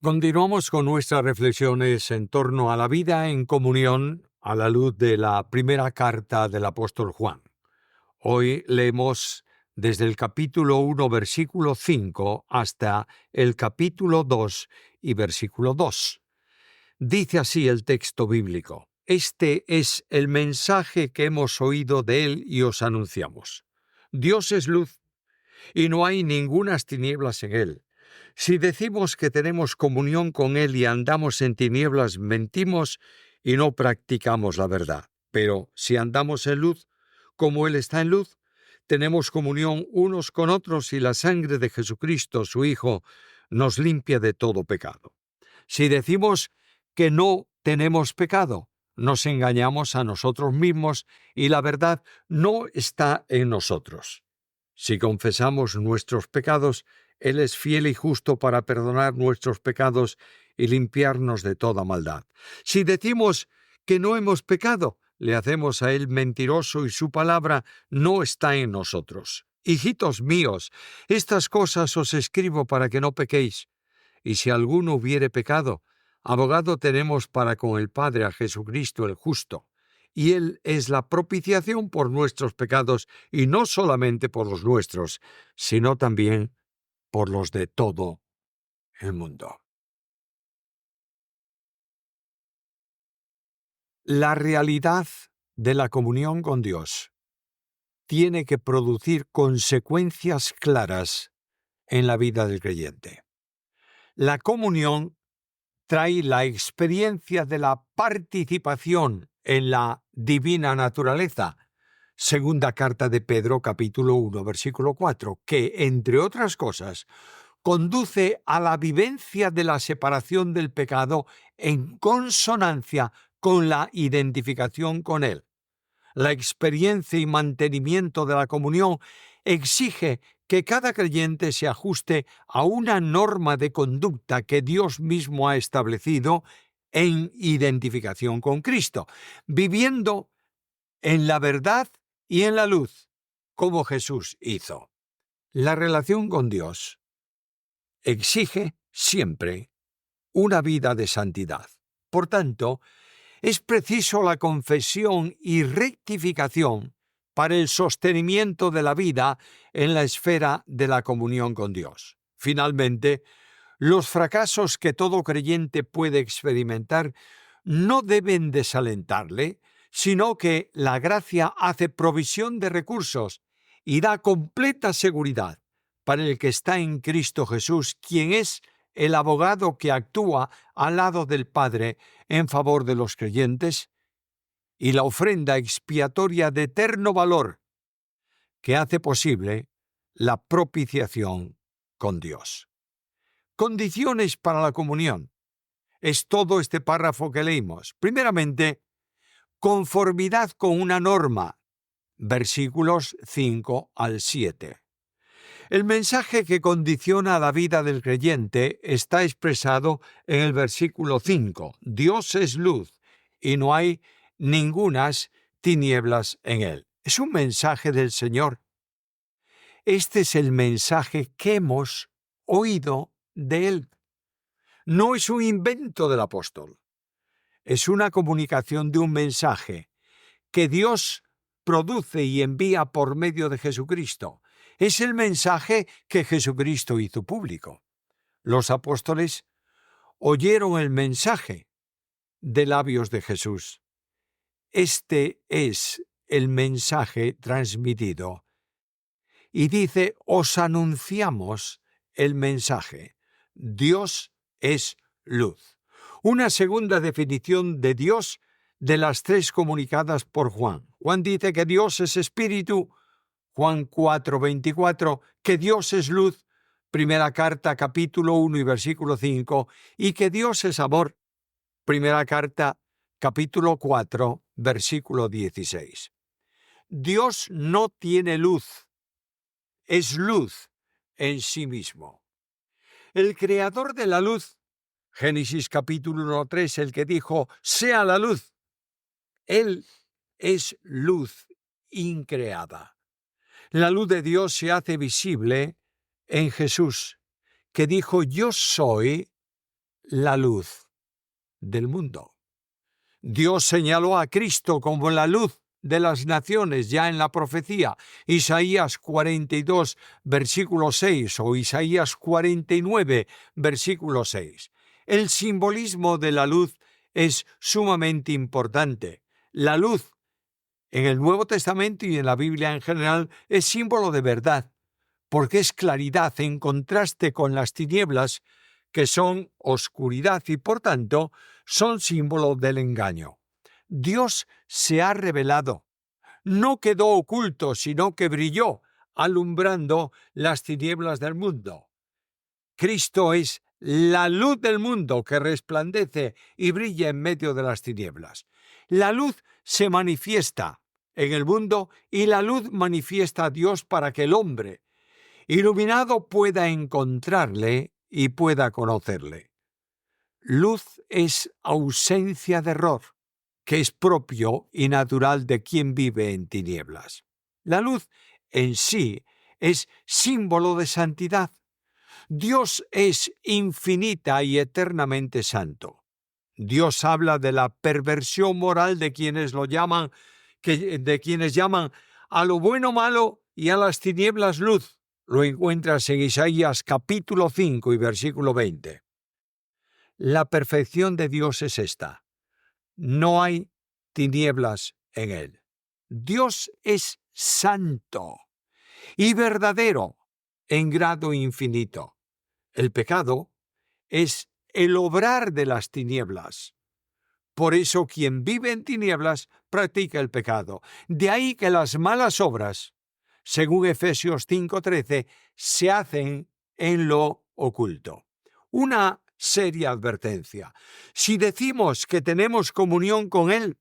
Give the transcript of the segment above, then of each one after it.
Continuamos con nuestras reflexiones en torno a la vida en comunión a la luz de la primera carta del apóstol Juan. Hoy leemos desde el capítulo 1, versículo 5, hasta el capítulo 2 y versículo 2. Dice así el texto bíblico: Este es el mensaje que hemos oído de él y os anunciamos. Dios es luz, y no hay ningunas tinieblas en él. Si decimos que tenemos comunión con Él y andamos en tinieblas, mentimos y no practicamos la verdad. Pero si andamos en luz, como Él está en luz, tenemos comunión unos con otros y la sangre de Jesucristo, su Hijo, nos limpia de todo pecado. Si decimos que no tenemos pecado, nos engañamos a nosotros mismos y la verdad no está en nosotros. Si confesamos nuestros pecados, Él es fiel y justo para perdonar nuestros pecados y limpiarnos de toda maldad. Si decimos que no hemos pecado, le hacemos a Él mentiroso y su palabra no está en nosotros. Hijitos míos, estas cosas os escribo para que no pequéis. Y si alguno hubiere pecado, abogado tenemos para con el Padre a Jesucristo el justo. Y Él es la propiciación por nuestros pecados, y no solamente por los nuestros, sino también por los de todo el mundo. La realidad de la comunión con Dios tiene que producir consecuencias claras en la vida del creyente. La comunión trae la experiencia de la participación en la divina naturaleza. Segunda carta de Pedro, capítulo 1, versículo 4, que, entre otras cosas, conduce a la vivencia de la separación del pecado en consonancia con la identificación con él. La experiencia y mantenimiento de la comunión exige que cada creyente se ajuste a una norma de conducta que Dios mismo ha establecido en identificación con Cristo, viviendo en la verdad y en la luz, como Jesús hizo. La relación con Dios exige siempre una vida de santidad. Por tanto, es preciso la confesión y rectificación para el sostenimiento de la vida en la esfera de la comunión con Dios. Finalmente, los fracasos que todo creyente puede experimentar no deben desalentarle, sino que la gracia hace provisión de recursos y da completa seguridad para el que está en Cristo Jesús, quien es el abogado que actúa al lado del Padre en favor de los creyentes, y la ofrenda expiatoria de eterno valor que hace posible la propiciación con Dios. Condiciones para la comunión. Es todo este párrafo que leímos. Primeramente, conformidad con una norma, versículos 5 al 7. El mensaje que condiciona la vida del creyente está expresado en el versículo 5. Dios es luz y no hay ningunas tinieblas en él. Es un mensaje del Señor. Este es el mensaje que hemos oído de él. No es un invento del apóstol. Es una comunicación de un mensaje que Dios produce y envía por medio de Jesucristo. Es el mensaje que Jesucristo hizo público. Los apóstoles oyeron el mensaje de labios de Jesús. Este es el mensaje transmitido. Y dice, os anunciamos el mensaje. Dios es luz. Una segunda definición de Dios de las tres comunicadas por Juan. Juan dice que Dios es espíritu. Juan 4:24, que Dios es luz. Primera carta, capítulo 1 y versículo 5. Y que Dios es amor. Primera carta, capítulo 4, versículo 16. Dios no tiene luz. Es luz en sí mismo. El creador de la luz, Génesis capítulo 1:3, el que dijo, sea la luz. Él es luz increada. La luz de Dios se hace visible en Jesús, que dijo, yo soy la luz del mundo. Dios señaló a Cristo como la luz de las naciones ya en la profecía, Isaías 42, versículo 6 o Isaías 49, versículo 6. El simbolismo de la luz es sumamente importante. La luz en el Nuevo Testamento y en la Biblia en general es símbolo de verdad, porque es claridad en contraste con las tinieblas, que son oscuridad y por tanto son símbolo del engaño. Dios se ha revelado. No quedó oculto, sino que brilló, alumbrando las tinieblas del mundo. Cristo es la luz del mundo que resplandece y brilla en medio de las tinieblas. La luz se manifiesta en el mundo y la luz manifiesta a Dios para que el hombre, iluminado, pueda encontrarle y pueda conocerle. Luz es ausencia de error, que es propio y natural de quien vive en tinieblas. La luz en sí es símbolo de santidad. Dios es infinita y eternamente santo. Dios habla de la perversión moral de quienes llaman a lo bueno malo y a las tinieblas luz. Lo encuentras en Isaías capítulo 5 y versículo 20. La perfección de Dios es esta: no hay tinieblas en él. Dios es santo y verdadero en grado infinito. El pecado es el obrar de las tinieblas. Por eso quien vive en tinieblas practica el pecado. De ahí que las malas obras, según Efesios 5:13, se hacen en lo oculto. Una seria advertencia. Si decimos que tenemos comunión con Él,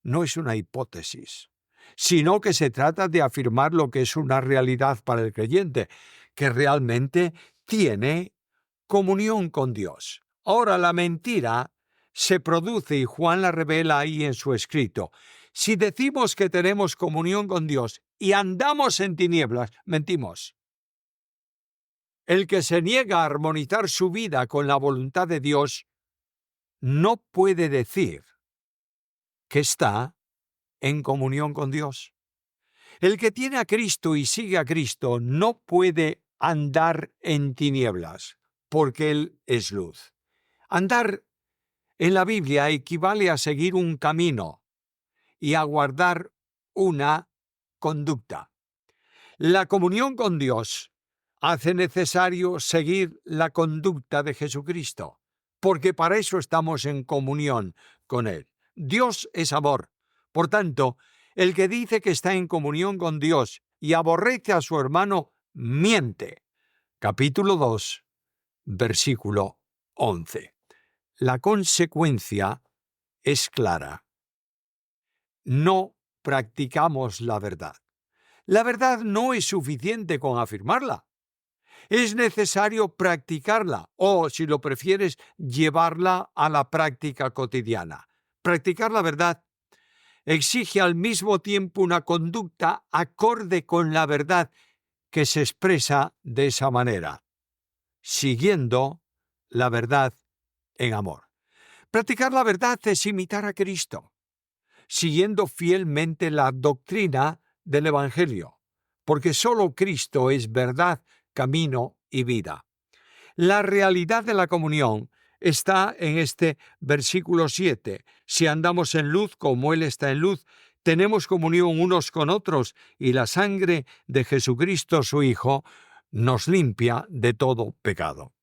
no es una hipótesis, sino que se trata de afirmar lo que es una realidad para el creyente, que realmente tiene comunión con Dios. Ahora, la mentira se produce, y Juan la revela ahí en su escrito. Si decimos que tenemos comunión con Dios y andamos en tinieblas, mentimos. El que se niega a armonizar su vida con la voluntad de Dios no puede decir que está en comunión con Dios. El que tiene a Cristo y sigue a Cristo no puede andar en tinieblas, porque Él es luz. Andar en la Biblia equivale a seguir un camino y a guardar una conducta. La comunión con Dios hace necesario seguir la conducta de Jesucristo, porque para eso estamos en comunión con Él. Dios es amor. Por tanto, el que dice que está en comunión con Dios y aborrece a su hermano, miente. Capítulo 2, versículo 11. La consecuencia es clara. No practicamos la verdad. La verdad no es suficiente con afirmarla. Es necesario practicarla o, si lo prefieres, llevarla a la práctica cotidiana. Practicar la verdad exige al mismo tiempo una conducta acorde con la verdad que se expresa de esa manera, siguiendo la verdad en amor. Practicar la verdad es imitar a Cristo, siguiendo fielmente la doctrina del Evangelio, porque solo Cristo es verdad, camino y vida. La realidad de la comunión está en este versículo 7. Si andamos en luz como Él está en luz, tenemos comunión unos con otros y la sangre de Jesucristo, su Hijo, nos limpia de todo pecado.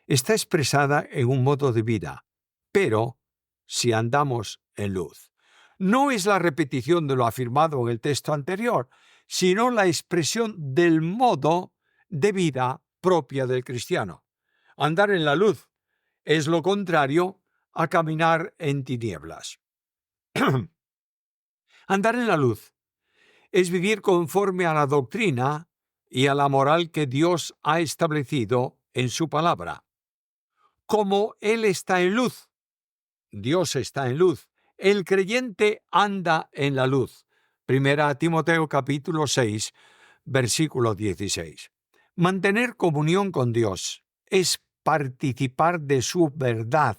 Está expresada en un modo de vida, pero si andamos en luz. No es la repetición de lo afirmado en el texto anterior, sino la expresión del modo de vida propia del cristiano. Andar en la luz es lo contrario a caminar en tinieblas. Andar en la luz es vivir conforme a la doctrina y a la moral que Dios ha establecido en su palabra. Como Él está en luz, Dios está en luz, el creyente anda en la luz. Primera Timoteo capítulo 6, versículo 16. Mantener comunión con Dios es participar de su verdad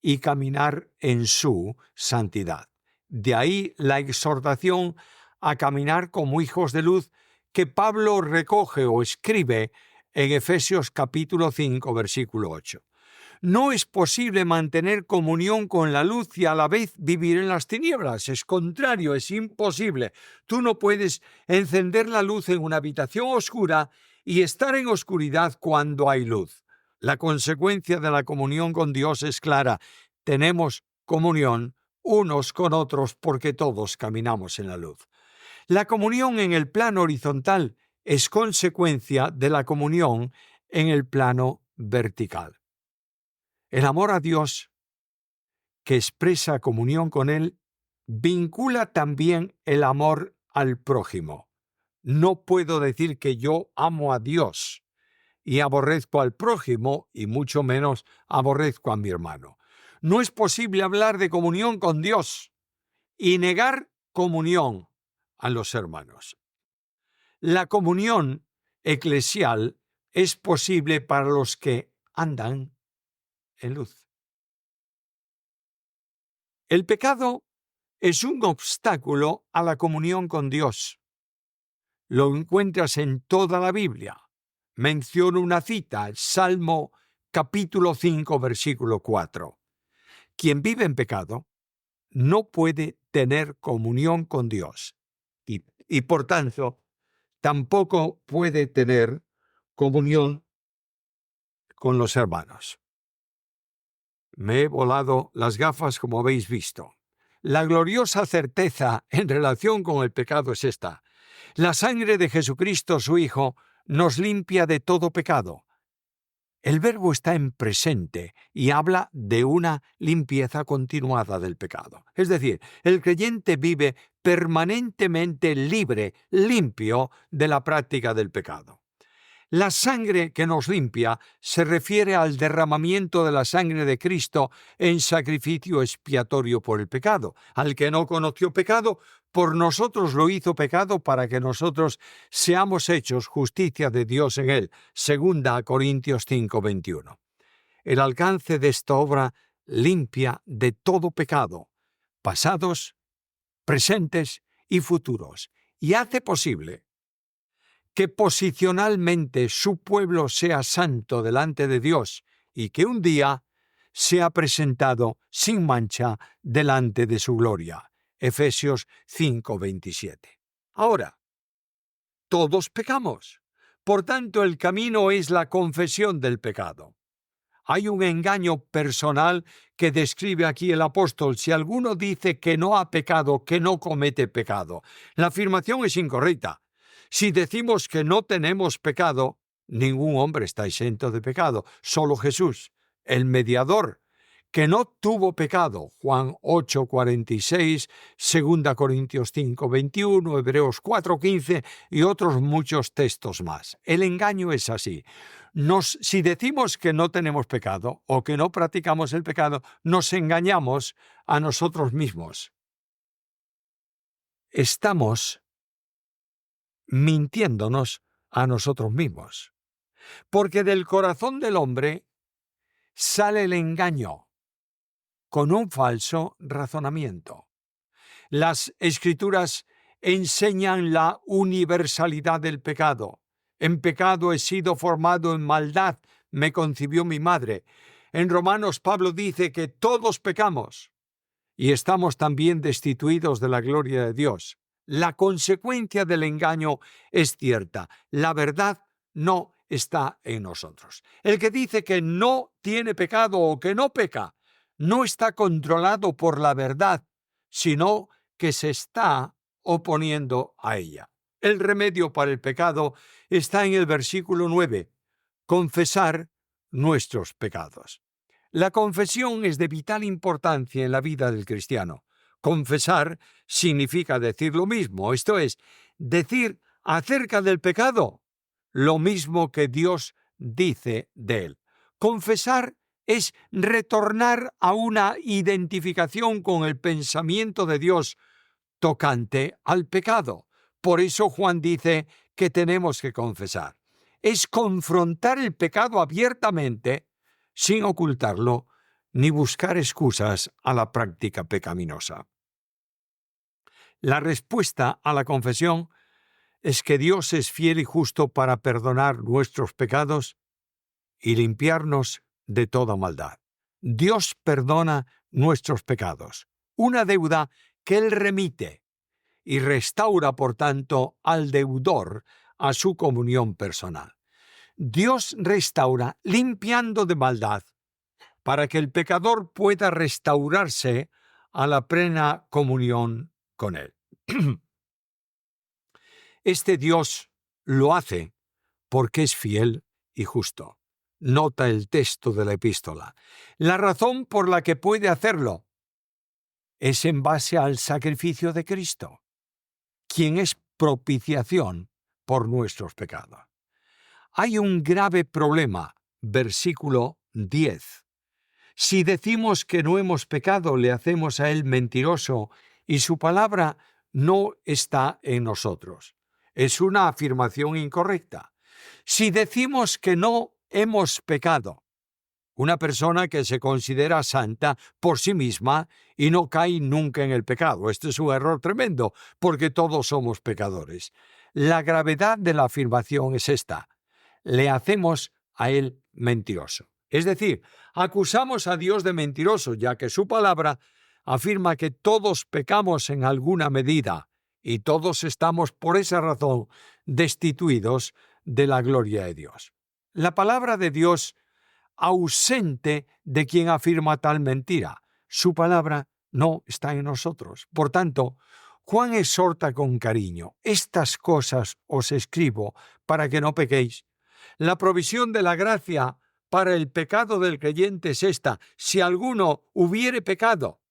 y caminar en su santidad. De ahí la exhortación a caminar como hijos de luz que Pablo recoge o escribe en Efesios capítulo 5, versículo 8. No es posible mantener comunión con la luz y a la vez vivir en las tinieblas. Es contrario, es imposible. Tú no puedes encender la luz en una habitación oscura y estar en oscuridad cuando hay luz. La consecuencia de la comunión con Dios es clara. Tenemos comunión unos con otros porque todos caminamos en la luz. La comunión en el plano horizontal es consecuencia de la comunión en el plano vertical. El amor a Dios, que expresa comunión con Él, vincula también el amor al prójimo. No puedo decir que yo amo a Dios y aborrezco al prójimo, y mucho menos aborrezco a mi hermano. No es posible hablar de comunión con Dios y negar comunión a los hermanos. La comunión eclesial es posible para los que andan en luz. El pecado es un obstáculo a la comunión con Dios. Lo encuentras en toda la Biblia. Menciono una cita, Salmo capítulo 5, versículo 4. Quien vive en pecado no puede tener comunión con Dios y por tanto tampoco puede tener comunión con los hermanos. Me he volado las gafas como habéis visto. La gloriosa certeza en relación con el pecado es esta. La sangre de Jesucristo, su Hijo, nos limpia de todo pecado. El verbo está en presente y habla de una limpieza continuada del pecado. Es decir, el creyente vive permanentemente libre, limpio de la práctica del pecado. La sangre que nos limpia se refiere al derramamiento de la sangre de Cristo en sacrificio expiatorio por el pecado. Al que no conoció pecado, por nosotros lo hizo pecado para que nosotros seamos hechos justicia de Dios en él. 2 Corintios 5, 21. El alcance de esta obra limpia de todo pecado, pasados, presentes y futuros, y hace posible que posicionalmente su pueblo sea santo delante de Dios y que un día sea presentado sin mancha delante de su gloria. Efesios 5:27. Ahora, todos pecamos. Por tanto, el camino es la confesión del pecado. Hay un engaño personal que describe aquí el apóstol. Si alguno dice que no ha pecado, que no comete pecado. La afirmación es incorrecta. Si decimos que no tenemos pecado, ningún hombre está exento de pecado, solo Jesús, el mediador, que no tuvo pecado. Juan 8:46, 2 Corintios 5:21, Hebreos 4:15 y otros muchos textos más. El engaño es así. Si decimos que no tenemos pecado o que no practicamos el pecado, nos engañamos a nosotros mismos. Estamos mintiéndonos a nosotros mismos. Porque del corazón del hombre sale el engaño con un falso razonamiento. Las Escrituras enseñan la universalidad del pecado. En pecado he sido formado, en maldad me concibió mi madre. En Romanos Pablo dice que todos pecamos y estamos también destituidos de la gloria de Dios. La consecuencia del engaño es cierta. La verdad no está en nosotros. El que dice que no tiene pecado o que no peca, no está controlado por la verdad, sino que se está oponiendo a ella. El remedio para el pecado está en el versículo 9. Confesar nuestros pecados. La confesión es de vital importancia en la vida del cristiano. Confesar significa decir lo mismo, esto es, decir acerca del pecado lo mismo que Dios dice de él. Confesar es retornar a una identificación con el pensamiento de Dios tocante al pecado. Por eso Juan dice que tenemos que confesar. es confrontar el pecado abiertamente, sin ocultarlo, ni buscar excusas a la práctica pecaminosa. La respuesta a la confesión es que Dios es fiel y justo para perdonar nuestros pecados y limpiarnos de toda maldad. Dios perdona nuestros pecados, una deuda que Él remite y restaura, por tanto, al deudor a su comunión personal. Dios restaura limpiando de maldad para que el pecador pueda restaurarse a la plena comunión con Él. Este Dios lo hace porque es fiel y justo. Nota el texto de la epístola. La razón por la que puede hacerlo es en base al sacrificio de Cristo, quien es propiciación por nuestros pecados. Hay un grave problema, versículo 10. Si decimos que no hemos pecado, le hacemos a Él mentiroso y su palabra no está en nosotros. Es una afirmación incorrecta. Si decimos que no hemos pecado, una persona que se considera santa por sí misma y no cae nunca en el pecado. Este es un error tremendo, porque todos somos pecadores. La gravedad de la afirmación es esta: le hacemos a Él mentiroso. Es decir, acusamos a Dios de mentiroso, ya que su palabra afirma que todos pecamos en alguna medida y todos estamos por esa razón destituidos de la gloria de Dios. La palabra de Dios ausente de quien afirma tal mentira. Su palabra no está en nosotros. Por tanto, Juan exhorta con cariño: estas cosas os escribo para que no pequéis. La provisión de la gracia para el pecado del creyente es esta: si alguno hubiere pecado,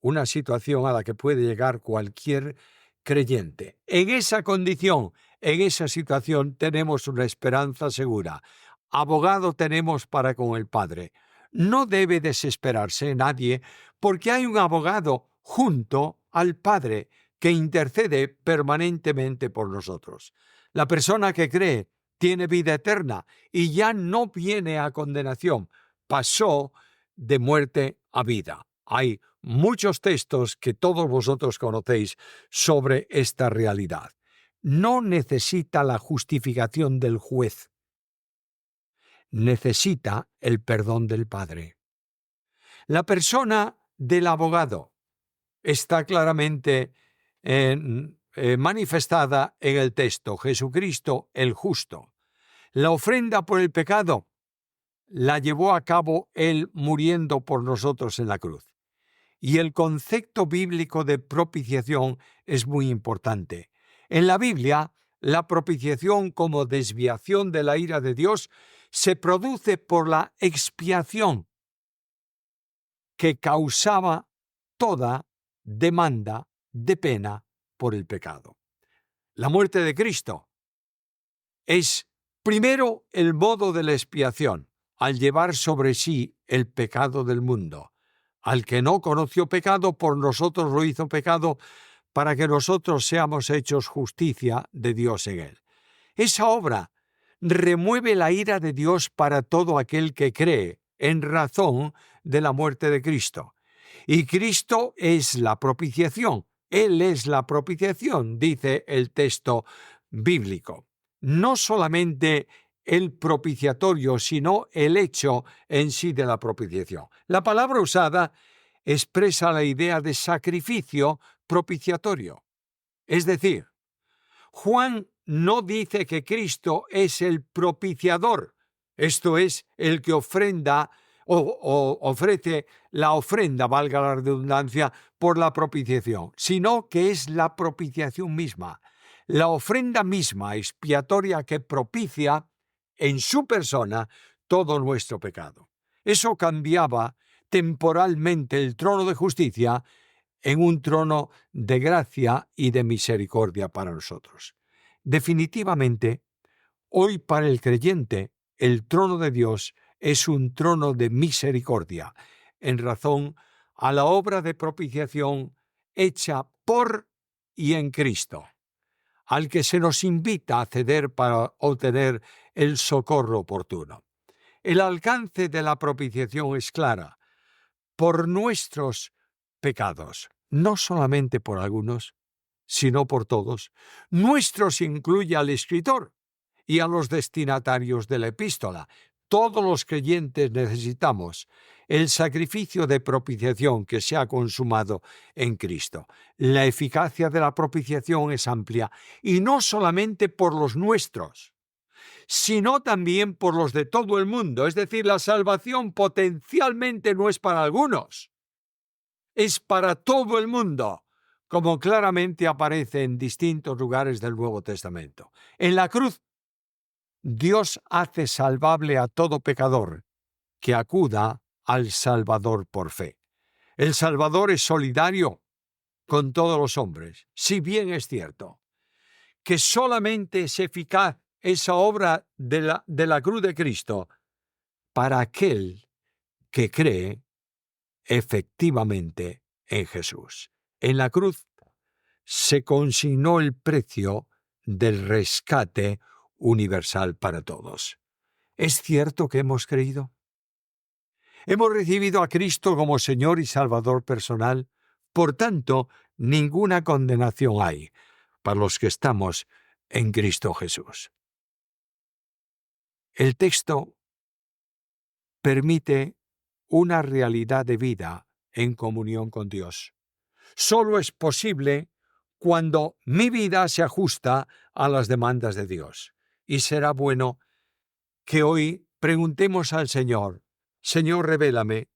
una situación a la que puede llegar cualquier creyente. En esa condición, en esa situación, tenemos una esperanza segura. Abogado tenemos para con el Padre. No debe desesperarse nadie, porque hay un abogado junto al Padre que intercede permanentemente por nosotros. La persona que cree tiene vida eterna y ya no viene a condenación. Pasó de muerte a vida. Hay muchos textos que todos vosotros conocéis sobre esta realidad. No necesita la justificación del juez. Necesita el perdón del Padre. La persona del abogado está claramente manifestada en el texto: Jesucristo el justo. La ofrenda por el pecado la llevó a cabo Él muriendo por nosotros en la cruz. Y el concepto bíblico de propiciación es muy importante. En la Biblia, la propiciación como desviación de la ira de Dios se produce por la expiación que causaba toda demanda de pena por el pecado. La muerte de Cristo es primero el modo de la expiación, al llevar sobre sí el pecado del mundo. Al que no conoció pecado, por nosotros lo hizo pecado, para que nosotros seamos hechos justicia de Dios en él. Esa obra remueve la ira de Dios para todo aquel que cree, en razón de la muerte de Cristo. Y Cristo es la propiciación. Él es la propiciación, dice el texto bíblico. No solamente el propiciatorio, sino el hecho en sí de la propiciación. La palabra usada expresa la idea de sacrificio propiciatorio. Es decir, Juan no dice que Cristo es el propiciador, esto es, el que ofrenda o ofrece la ofrenda, valga la redundancia, por la propiciación, sino que es la propiciación misma, la ofrenda misma expiatoria que propicia en su persona todo nuestro pecado. Eso cambiaba temporalmente el trono de justicia en un trono de gracia y de misericordia para nosotros. Definitivamente, hoy para el creyente, el trono de Dios es un trono de misericordia, en razón a la obra de propiciación hecha por y en Cristo, al que se nos invita a ceder para obtener el socorro oportuno. El alcance de la propiciación es clara, por nuestros pecados, no solamente por algunos, sino por todos. Nuestros incluye al escritor y a los destinatarios de la epístola. Todos los creyentes necesitamos el sacrificio de propiciación que se ha consumado en Cristo. La eficacia de la propiciación es amplia, y no solamente por los nuestros, sino también por los de todo el mundo. Es decir, la salvación potencialmente no es para algunos, es para todo el mundo, como claramente aparece en distintos lugares del Nuevo Testamento. En la cruz, Dios hace salvable a todo pecador que acuda al Salvador por fe. El Salvador es solidario con todos los hombres, si bien es cierto que solamente es eficaz esa obra de la cruz de Cristo para aquel que cree efectivamente en Jesús. En la cruz se consignó el precio del rescate universal para todos. ¿Es cierto que hemos creído? Hemos recibido a Cristo como Señor y Salvador personal, por tanto, ninguna condenación hay para los que estamos en Cristo Jesús. El texto permite una realidad de vida en comunión con Dios. Solo es posible cuando mi vida se ajusta a las demandas de Dios. Y será bueno que hoy preguntemos al Señor: Señor, revélame,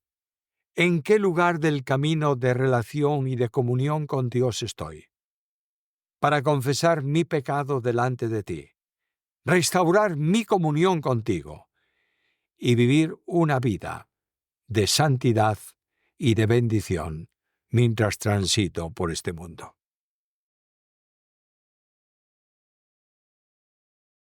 ¿en qué lugar del camino de relación y de comunión con Dios estoy? Para confesar mi pecado delante de ti, restaurar mi comunión contigo y vivir una vida de santidad y de bendición mientras transito por este mundo.